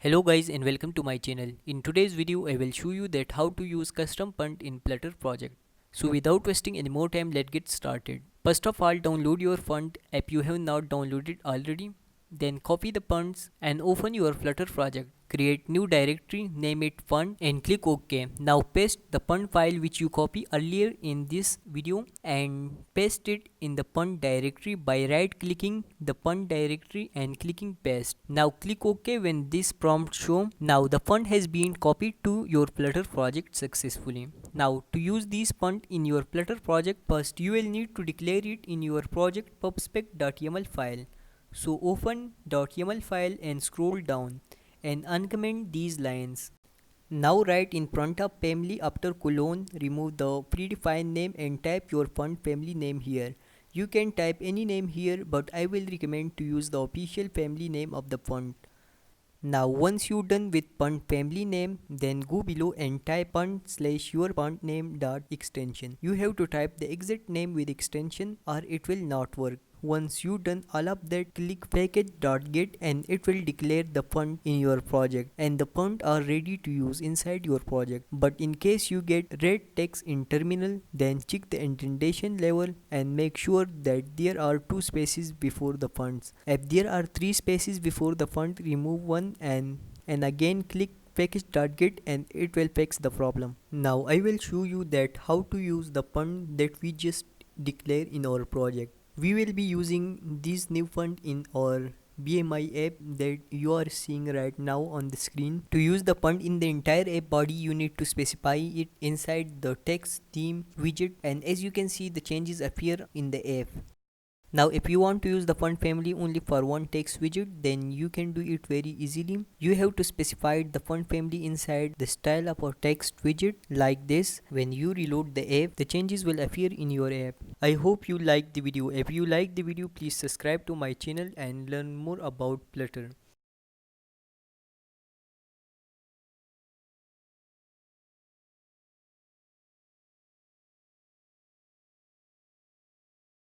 Hello guys and welcome to my channel. In today's video I will show you that how to use custom font in Flutter project. So without wasting any more time, let's get started. First of all, download your font app you have not downloaded already. Then copy the fonts and open your Flutter project. Create new directory, name it font and click OK. Now paste the font file which you copy earlier in this video and paste it in the font directory by right clicking the font directory and clicking paste. Now click OK when this prompt show. Now the font has been copied to your Flutter project successfully. Now to use this font in your Flutter project, first you will need to declare it in your project pubspec.ymal file. So open .ymal file and scroll down and uncomment these lines. Now write in front of family after colon, remove the predefined name and type your font family name here. You can type any name here, but I will recommend to use the official family name of the font. Now once you done with font family name, then go below and type font/your font name dot extension. You have to type the exact name with extension or it will not work. Once you done all of that, click package.get and it will declare the font in your project and the font are ready to use inside your project. But in case you get red text in terminal, then check the indentation level and make sure that there are 2 spaces before the fonts. If there are 3 spaces before the font, remove one and again click package.get and it will fix the problem. Now I will show you that how to use the font that we just declare in our project. We will be using this new font in our BMI app that you are seeing right now on the screen. To use the font in the entire app body, you need to specify it inside the text, theme, widget, and as you can see the changes appear in the app. Now if you want to use the font family only for one text widget, then you can do it very easily. You have to specify the font family inside the style of a text widget like this. When you reload the app, the changes will appear in your app. I hope you liked the video. If you liked the video, please subscribe to my channel and learn more about Flutter.